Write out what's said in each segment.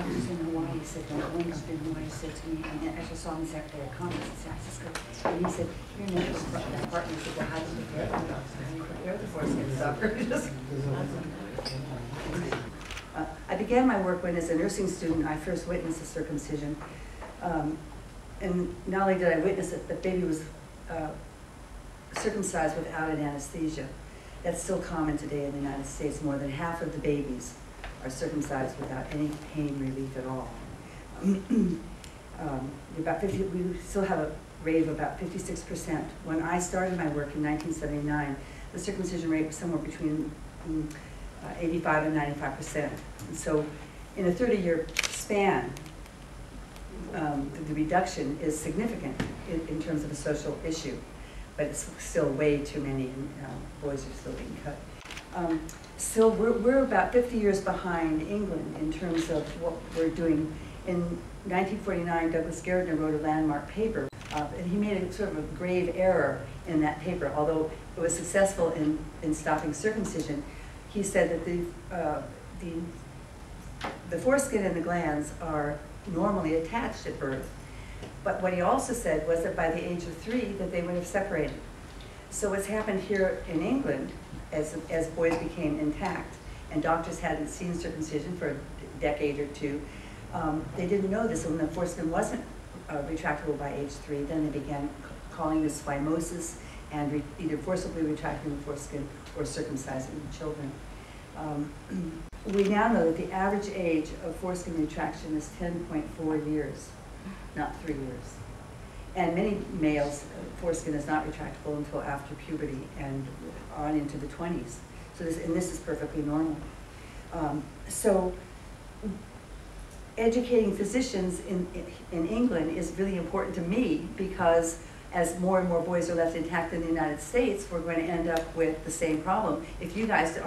doctors in Hawaii said, one doctor in Hawaii said to me, and I just saw him at a conference in San Francisco, and he said, your medical partner said, well, how do you prepare the foreskin doctor? I began my work when, as a nursing student, I first witnessed a circumcision. And not only did I witness it, the baby was circumcised without an anesthesia. That's still common today in the United States. More than half of the babies are circumcised without any pain relief at all. We still have a rate of about 56%. When I started my work in 1979, the circumcision rate was somewhere between 85 and 95%. And so in a 30-year span, the reduction is significant in terms of a social issue, but it's still way too many, and boys are still being cut. Still, we're about 50 years behind England in terms of what we're doing. In 1949, Douglas Gardner wrote a landmark paper, and he made a sort of a grave error in that paper. Although it was successful in stopping circumcision, he said that the foreskin and the glands are normally attached at birth. But what he also said was that by the age of 3, that they would have separated. So what's happened here in England, as boys became intact, and doctors hadn't seen circumcision for a decade or two, they didn't know this. And when the foreskin wasn't retractable by age 3, then they began calling this phimosis, and either forcibly retracting the foreskin or circumcising the children. We now know that the average age of foreskin retraction is 10.4 years, not 3 years. And many males, foreskin is not retractable until after puberty and on into the 20s. So this is perfectly normal. So educating physicians in England is really important to me, because as more and more boys are left intact in the United States, we're going to end up with the same problem. If you guys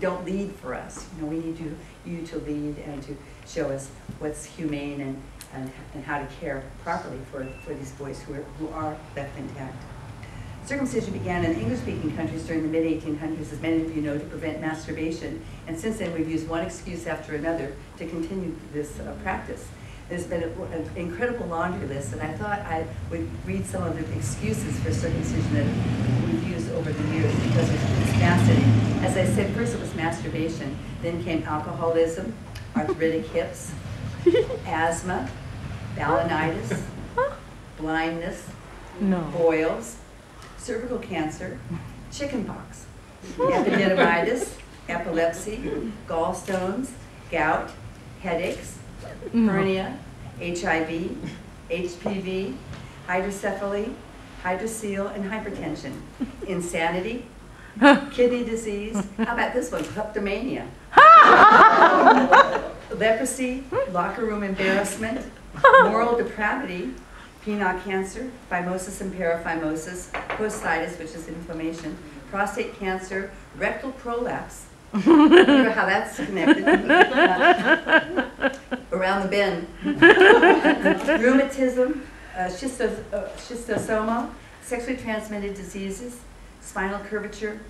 don't lead for us, we need you to lead and to show us what's humane and how to care properly for these boys who are left intact. Circumcision began in English-speaking countries during the mid-1800s, as many of you know, to prevent masturbation. And since then, we've used one excuse after another to continue this practice. There's been an incredible laundry list, and I thought I would read some of the excuses for circumcision that we've used over the years, because it's fascinating. As I said, first it was masturbation, then came alcoholism, arthritic hips, asthma, balanitis, blindness, boils, cervical cancer, chickenpox, epididymitis, epilepsy, gallstones, gout, headaches, hernia, HIV, HPV, hydrocephaly, hydrocele, and hypertension, insanity, kidney disease, how about this one, kleptomania, leprosy, locker room embarrassment, moral depravity, penile cancer, phimosis and paraphimosis, prostatitis, which is inflammation, prostate cancer, rectal prolapse. Remember how that's connected. Around the bend. Rheumatism, schistosoma, sexually transmitted diseases, spinal curvature,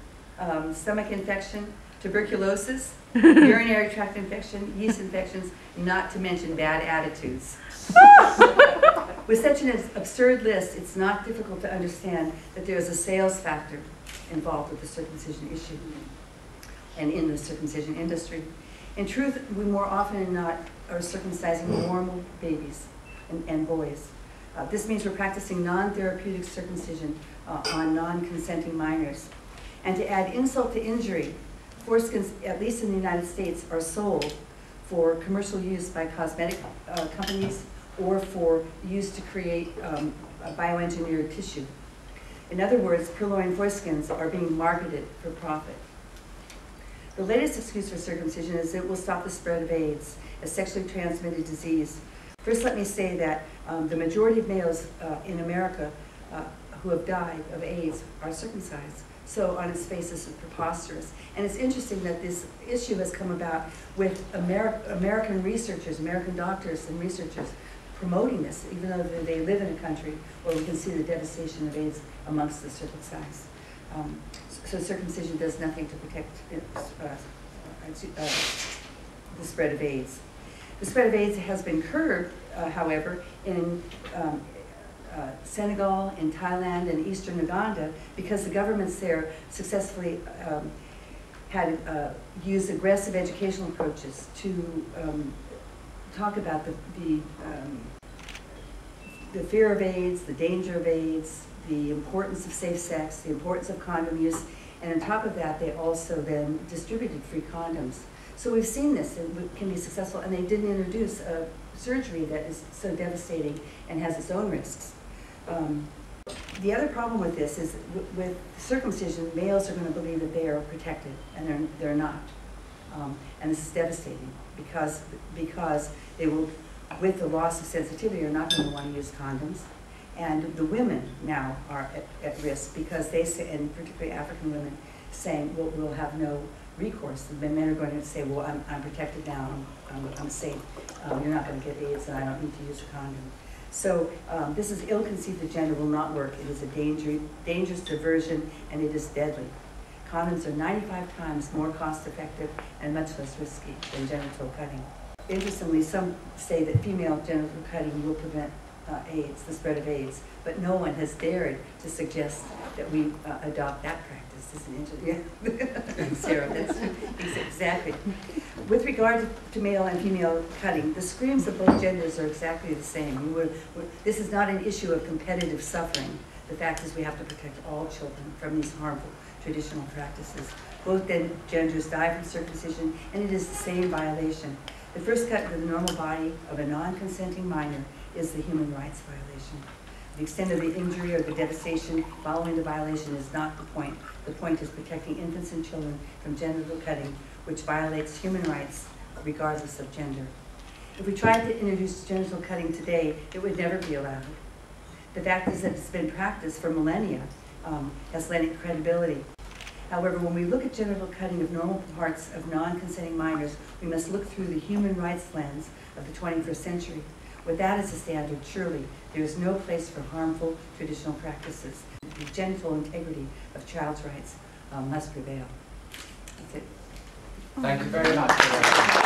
stomach infection, tuberculosis, urinary tract infection, yeast infections, not to mention bad attitudes. With such an absurd list, it's not difficult to understand that there is a sales factor involved with the circumcision issue and in the circumcision industry. In truth, we more often than not are circumcising normal babies and boys. This means we're practicing non-therapeutic circumcision on non-consenting minors. And to add insult to injury, foreskins, at least in the United States, are sold for commercial use by cosmetic companies or for use to create bioengineered tissue. In other words, purloined foreskins are being marketed for profit. The latest excuse for circumcision is it will stop the spread of AIDS, a sexually transmitted disease. First, let me say that the majority of males in America who have died of AIDS are circumcised. So on its face, this is preposterous. And it's interesting that this issue has come about with American researchers, American doctors and researchers promoting this, even though they live in a country where we can see the devastation of AIDS amongst the circumcised. So circumcision does nothing to protect the spread of AIDS. The spread of AIDS has been curbed, however, in Senegal, in Thailand, and eastern Uganda, because the governments there successfully had used aggressive educational approaches to talk about the fear of AIDS, the danger of AIDS, the importance of safe sex, the importance of condom use, and on top of that, they also then distributed free condoms. So we've seen this, it can be successful, and they didn't introduce a surgery that is so devastating and has its own risks. The other problem with this is with circumcision, males are going to believe that they are protected, and they're not. And this is devastating because they will, with the loss of sensitivity, are not going to want to use condoms. And the women now are at risk because they say, and particularly African women, saying, well, we'll have no recourse. The men are going to say, well, I'm protected now, I'm safe. You're not going to get AIDS, and I don't need to use a condom. So this is ill-conceived agenda will not work. It is a dangerous diversion, and it is deadly. Condoms are 95 times more cost-effective and much less risky than genital cutting. Interestingly, some say that female genital cutting will prevent AIDS, the spread of AIDS, but no one has dared to suggest that we adopt that practice. Yeah. Sarah, that's exactly. With regard to male and female cutting, the screams of both genders are exactly the same. This is not an issue of competitive suffering. The fact is we have to protect all children from these harmful traditional practices. Both genders die from circumcision, and it is the same violation. The first cut to the normal body of a non-consenting minor is the human rights violation. The extent of the injury or the devastation following the violation is not the point. The point is protecting infants and children from genital cutting, which violates human rights regardless of gender. If we tried to introduce genital cutting today, it would never be allowed. The fact is that it's been practiced for millennia, has lent it credibility. However, when we look at genital cutting of normal parts of non-consenting minors, we must look through the human rights lens of the 21st century. With that as a standard, surely there is no place for harmful traditional practices. The genital integrity of child's rights must prevail. That's it. Thank you very much.